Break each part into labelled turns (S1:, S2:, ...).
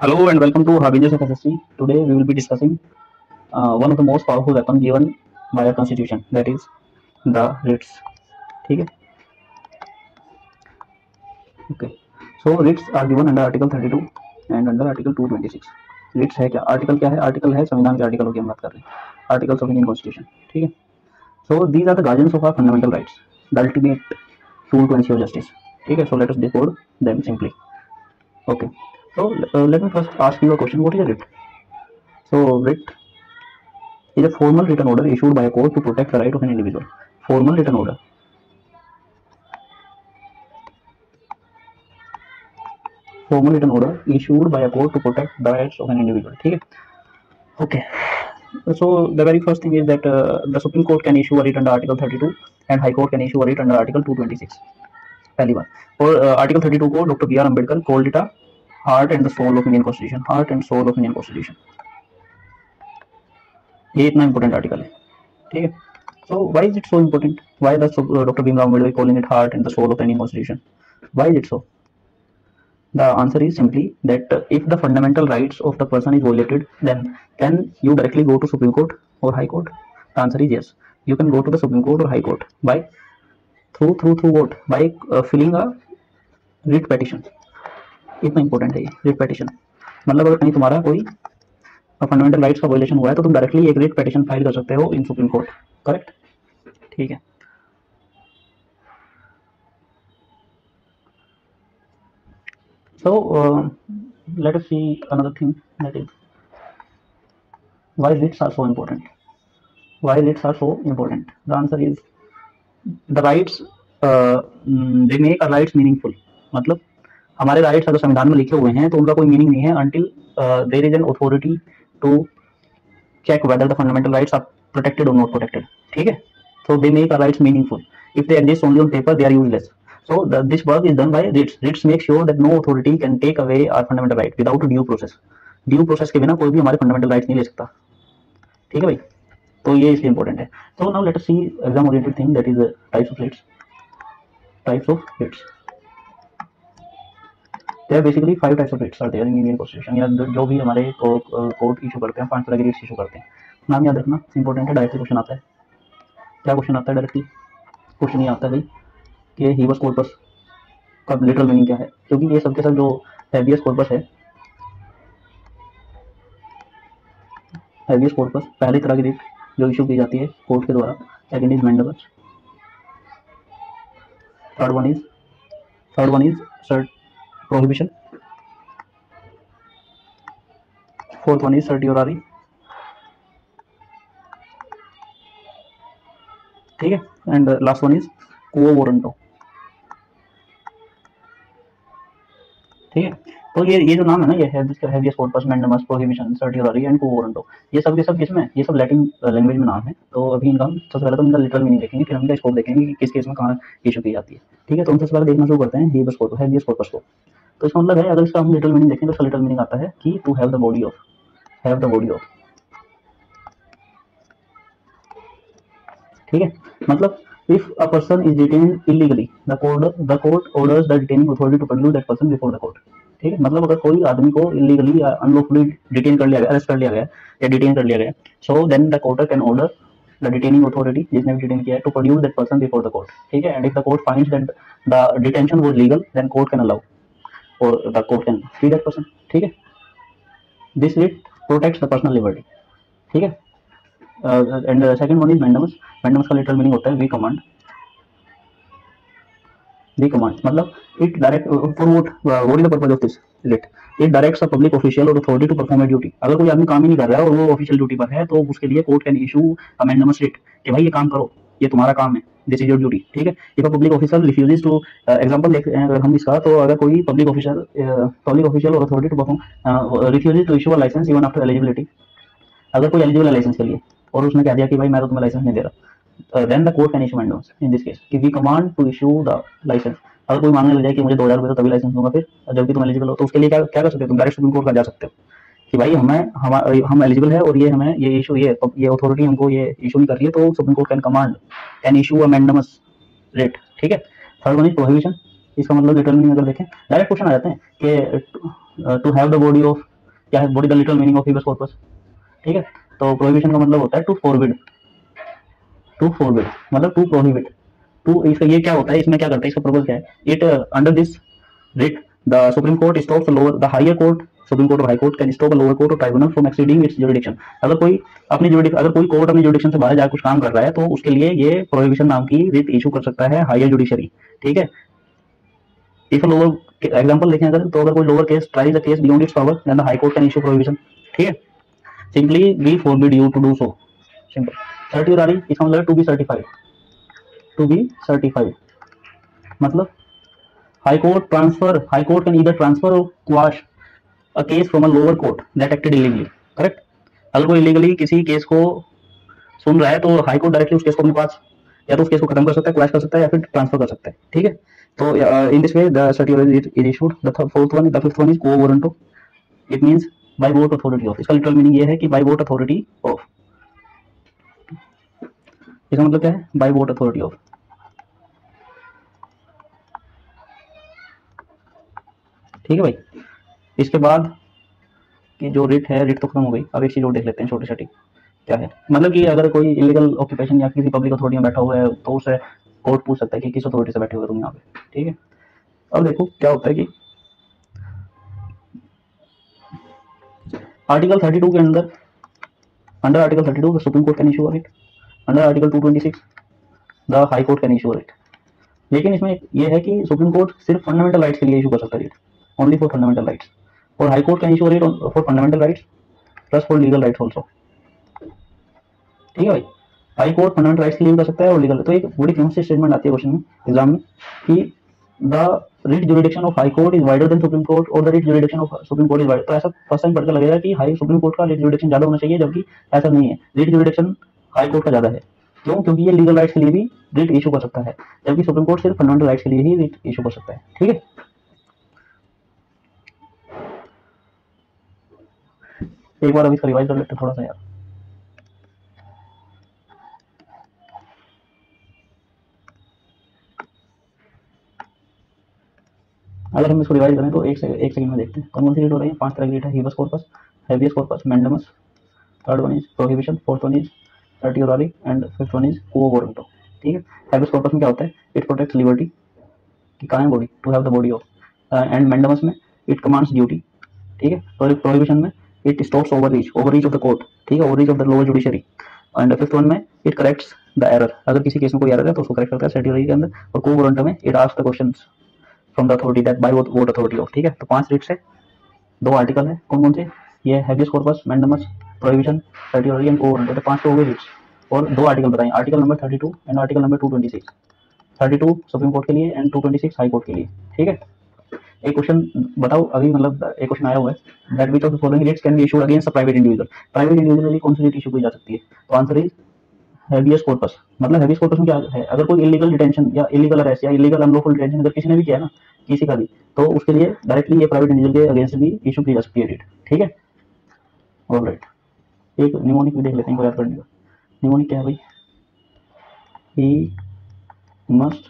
S1: Hello and welcome to Happiness of SSC. Today we will be discussing one of the most powerful weapon given by our constitution, that is the writs. ठीक है? Okay. So writs are given under Article 32 and under Article 226. writs है क्या? Article क्या है? Article है संविधान के आर्टिकलों की हम बात कर रहे हैं. Articles of Indian constitution. ठीक है? So these are the guardians of our fundamental rights, the ultimate tool to ensure justice. ठीक है? So let us decode them simply. Okay. So let me first ask you a question. What is a writ? So writ is a formal written order issued by a court to protect the right of an individual. Formal written order. Formal written order issued by a court to protect the rights of an individual. ठीक है? Okay. So the very first thing is that the Supreme Court can issue a writ under Article 32 and High Court can issue a writ under Article 226. पहली बात. और Article 32 को Dr. B.R. Ambedkar called it a heart and the soul of Indian Constitution. Heart and soul of Indian Constitution. ये इतना important article है. ठीक है? So why is it so important? Why does Dr. B.R. Ambedkar calling it heart and the soul of Indian Constitution? Why is it so? The answer is simply that if the fundamental rights of the person is violated, then can you directly go to Supreme Court or High Court? The answer is yes. You can go to the Supreme Court or High Court by through what? By filling a writ petition. इतना important है ये writ petition. मतलब अगर कहीं तुम्हारा कोई fundamental rights का violation हुआ है तो तुम डायरेक्टली एक writ petition फाइल कर सकते हो इन सुप्रीम कोर्ट. करेक्ट? ठीक है. So let us see another thing, that is why writs are so important. Why writs are so important? The answer is the rights they make our rights meaningful. मतलब हमारे rights अगर संविधान में लिखे हुए हैं तो उनका कोई मीनिंग नहीं है until there is an authority to check whether the fundamental rights are protected or not protected. ठीक है? So they make our rights meaningful. If they exist only on paper, they are useless. So this work is done by writs. Writs make sure that no authority can take away our fundamental right without a due process. Due process के बिना कोई भी हमारे fundamental rights नहीं ले सकता. ठीक है भाई? तो ये इसलिए important है. So now let us see exam oriented thing, that is types of writs. Types of writs. There are basically 5 types of writs are there in Indian Constitution. या जो भी हमारे कोर्ट इशू करते हैं 5 तरह के writs इशू करते हैं. नाम याद रखना important है. डायरेक्टली क्वेश्चन आता है. क्या क्वेश्चन आता है डायरेक्टली? क्वेश्चन ये आता है भाई कि हीबस कॉर्पस का लिटरल मीनिंग क्या है, क्योंकि ये सबके सब जो हैबियस कॉर्पस है, हैबियस कॉर्पस पहली तरह की रिट जो इशू की जाती है कोर्ट के द्वारा. Second is mandamus. Third one is prohibition. Fourth one is certiorari. ठीक है? And last one is quo warranto. ठीक है? तो ये जो नाम है ना, ये habeas corpus, mandamus, prohibition, certiorari and quo warranto, ये सब के सब किसमें? ये सब लैटिन लैंग्वेज में नाम है. तो अभी इनका सबसे पहले तो इनका लिटरल मीनिंग देखेंगे, फिर हम इनका स्कोप देखेंगे कि किस केस में कहाँ इशू की जाती है. ठीक है? तो हम सबसे पहले देखना शुरू करते हैं हैबियस कॉर्पस को. तो इसका मतलब है, अगर इसका हम लिटरल मीनिंग देखें तो इसका लिटरल मीनिंग आता है कि to have the body of. ठीक है? मतलब if a person is detained illegally, the court orders the detaining authority to produce that person before the court. ठीक है? मतलब अगर कोई आदमी को illegally या unlawfully डिटेन कर लिया गया, अरेस्ट कर लिया गया या डिटेन कर लिया गया, so then the court can order the detaining authority, जिसने भी डिटेन किया है, to produce that person before the court. ठीक है? And if the court finds that the detention was legal, then court can allow or the court can free that person. ठीक है? This writ protects the personal liberty. ठीक है? And second one is mandamus. Mandamus का literal meaning होता है we command. मतलब it direct for what is the purpose of this writ? It directs a public official और authority to perform a duty. अगर कोई आदमी काम ही नहीं कर रहा है और वो ऑफिशियल ड्यूटी पर है तो उसके लिए court can issue a mandamus writ कि भाई ये काम करो, ये तुम्हारा काम है, दिस इज योर ड्यूटी. ठीक है? If a public officer refuses to, example देखते हैं अगर हम इसका, तो अगर कोई पब्लिक ऑफिशियल और authority to perform refuses to issue a license even after eligibility. अगर कोई एलिजिबल है लाइसेंस के लिए और उसने कह दिया कि भाई मैं तो तुम्हें लाइसेंस नहीं दे रहा, then the court can issue mandamus in this case कि we command to issue the licence. अगर कोई मांगने लग जाए कि मुझे 2000 रुपये तो तभी लाइसेंस दूंगा, फिर जबकि तुम एलिजिबल हो, तो उसके लिए क्या कर सकते हो? तुम डायरेक्ट सुप्रीम कोर्ट का जा सकते हो कि भाई हम एलिजिबल है और ये हमें ये इशू ये अथॉरिटी हमको ये इशू नहीं कर रही है, तो supreme court can issue a mandamus writ. ठीक है? Third one is prohibition. इसका मतलब लिटरल मीनिंग अगर देखें, डायरेक्ट क्वेश्चन आ जाते हैं कि to have the body of क्या है, what is the literal meaning of habeas corpus, ठीक है। तो प्रोहिबिशन का मतलब होता है टू फॉरबिड, टू फॉरबिड मतलब टू प्रोहिबिट, टू इसका ये क्या होता है, इसमें क्या करता है, इसका पर्पज क्या है, it under this writ the Supreme Court stops the higher court, Supreme Court और High Court can stop a lower court or tribunal from exceeding its jurisdiction। अगर कोई अगर कोई कोर्ट अपनी जुडिक्शन से बाहर जाकर कुछ काम कर रहा है तो उसके लिए ये प्रोहिबिशन नाम की रिट इशू कर सकता है हायर जुडिशरी, ठीक है। इफ लोअर एग्जांपल देखें अगर, तो अगर कोई lower case tries a case beyond its power then the high court can issue prohibition, ठीक है। Simply we forbid you to do so, simple. Certificate इसका मतलब to be certified, to be certified मतलब High Court can either transfer or quash a case from a lower court that acted illegally, correct। अगर कोई illegally किसी case को सुन रहा है तो हाई कोर्ट डायरेक्टली उस केस को अपने पास या तो उस केस को खत्म कर सकता है, क्वैश कर सकता है या फिर ट्रांसफर कर सकता है, ठीक है। तो in this way the certificate is issued. The fifth one is को warranto, it means by vote authority of. इसका लिटरल मीनिंग ये है कि बाय वोट अथॉरिटी ऑफ, इसका मतलब क्या है, बाय वोट अथॉरिटी ऑफ, ठीक है भाई। इसके बाद कि जो रिट है, रिट तो खत्म हो गई, अब एक चीज और देख लेते हैं छोटी छोटी, क्या है, मतलब कि अगर कोई इलीगल ऑक्यूपेशन या किसी पब्लिक अथॉरिटी में बैठा हुआ है तो उसे कोर्ट पूछ सकता है कि किस अथॉरिटी से बैठे हुए तुम यहाँ पे, ठीक है। अब देखो क्या होता है कि आर्टिकल 32 के अंदर, under article 32 the supreme court can issue a writ, under article 226 the high court can issue a writ. लेकिन इसमें यह है कि सुप्रीम कोर्ट सिर्फ फंडामेंटल राइट्स के लिए इशू कर सकता है writ, only for fundamental rights, और high court can issue writ for fundamental rights plus for legal rights also, ठीक है भाई। हाई कोर्ट फंडामेंटल राइट्स के लिए कर सकता है और लीगल। तो एक बड़ी फेमस स्टेटमेंट आती है क्वेश्चन में, एग्जाम में, कि the writ jurisdiction of high court is wider than supreme court और the writ jurisdiction of supreme court is wider. तो ऐसा फर्स्ट टाइम पढ़कर लगेगा कि हाई सुप्रीम कोर्ट का रिट जुरिडिक्शन ज्यादा होना चाहिए, जबकि ऐसा नहीं है, रिट जुरिडिक्शन हाई कोर्ट का ज्यादा है। क्यों? क्योंकि ये लीगल राइट्स के लिए भी रिट इशू कर सकता है, जबकि सुप्रीम कोर्ट सिर्फ फंडामेंटल राइट्स के लिए ही रिट इशू कर सकता है, ठीक है। एक बार अभी इसका रिवाइज कर लेते हैं थोड़ा सा यार। अगर हम इसको रिवाइज करें तो एक सेकंड में देखते हैं कौन सी रिट हो रही है। 5 तरह की रिट है, habeas corpus, habeas corpus, mandamus, third one is prohibition, fourth one is certiorari and fifth one is quo warranto, ठीक है। हेबियस कॉर्पस में क्या होता है, इट प्रोटेक्ट्स लिबर्टी, कि कहाँ है body, to have the body of, and mandamus में इट कमांड्स ड्यूटी, ठीक है। प्रोहिबिशन में it stops overreach of the court, ठीक है, overreach of the lower judiciary. And fifth one में इट करेक्ट्स द एरर, अगर किसी केस में कोई एरर है तो उसको करेक्ट करता है सर्टियोराली के अंदर। और क्वो वारंटो में it asks the questions from the authority that bye vote authority of, ठीक है। तो 5 रिट्स है, 2 आर्टिकल है, कौन कौन से, ये habeas corpus, mandamus, prohibition, certiorari and quo warranto, तो 5 तो हो गए रिट्स। और 2 आर्टिकल बताएं, article number 32 and article number 226। 32 supreme court के लिए एंड 226 हाई कोर्ट के लिए, ठीक है। एक क्वेश्चन बताओ अभी, मतलब एक क्वेश्चन आया हुआ है, that which of the following writs can be issued against a private individual. Private individual के लिए कौन सी रिट इशू की जा सकती है, तो आंसर इज हेबियस कॉर्पस। मतलब हेबियस कॉर्पस में क्या है, अगर कोई इलीगल डिटेंशन या इलीगल अरेस्ट या इलीगल अनलॉफुल डिटेंशन अगर किसी ने भी किया ना, किसी का भी, तो उसके लिए डायरेक्टली ये प्राइवेट इंडिविजुअल के अगेंस्ट भी इशू की जा सकती है रिट, ठीक है। ऑलराइट, एक निमोनिक भी देख लेते हैं को याद करने का। निमोनिक क्या है भाई, he must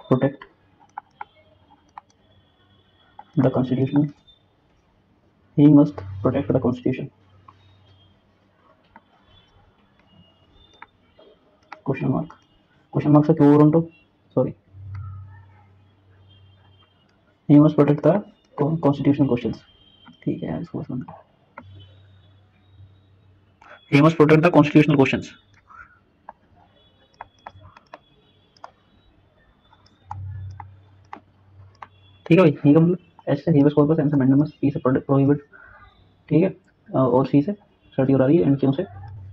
S1: protect the constitution, he must protect the constitution, question mark से क्यों warranto, sorry, he must protect the constitutional questions, ठीक है यार, इसको बस बंद, he must protect the constitutional questions, ठीक है भाई। ठीक है, मतलब एच से हेबियस कॉर्पस, एम से मैंडेमस, पी से प्रोहिबिट, ठीक है, और सी से सर्टियोराली एंड क्यू से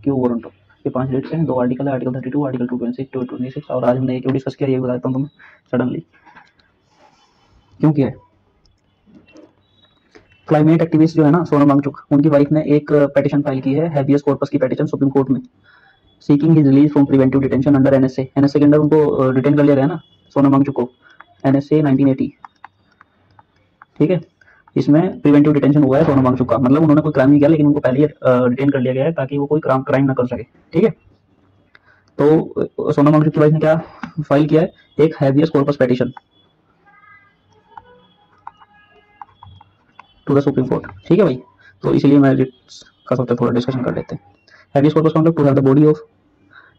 S1: क्यू वारंटो। ये 5 रिट्स हैं, 2 आर्टिकल है, आर्टिकल 32, आर्टिकल 226, और आज हमने क्यों डिस्कस किया ये बताता हूँ तुम्हें सडनली क्यों किया है। क्लाइमेट एक्टिविस्ट जो है ना, सोनम वांगचुक, उनकी वाइफ ने एक पेटिशन फाइल की है, हेबियस कॉर्पस की पेटिशन सुप्रीम कोर्ट में, seeking his release from preventive detention under NSA. NSA के अंदर उनको डिटेन कर लिया गया ना सोनम वांगचुक को, एनएसए 1980, ठीक है। इसमें प्रिवेंटिव डिटेंशन हुआ है सोनम वांगचुक का, मतलब उन्होंने कोई क्राइम नहीं किया लेकिन उनको पहले डिटेन कर लिया गया है ताकि वो कोई क्राइम ना कर सके, ठीक है। तो सोनम वांगचुक की वाइफ ने क्या फाइल किया है, एक habeas corpus petition to the supreme Court, ठीक है भाई। तो इसीलिए मैं रिट्स का सोचा थोड़ा डिस्कशन कर लेते हैं। हैबीज कॉर्पस का मतलब to have the body of,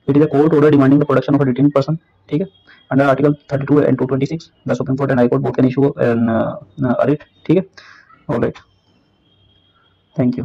S1: it is a court order demanding the production of a detained person, ठीक है, under article 32 and 226 the supreme Court and High Court both can issue a writ, ठीक है। Alright, thank you.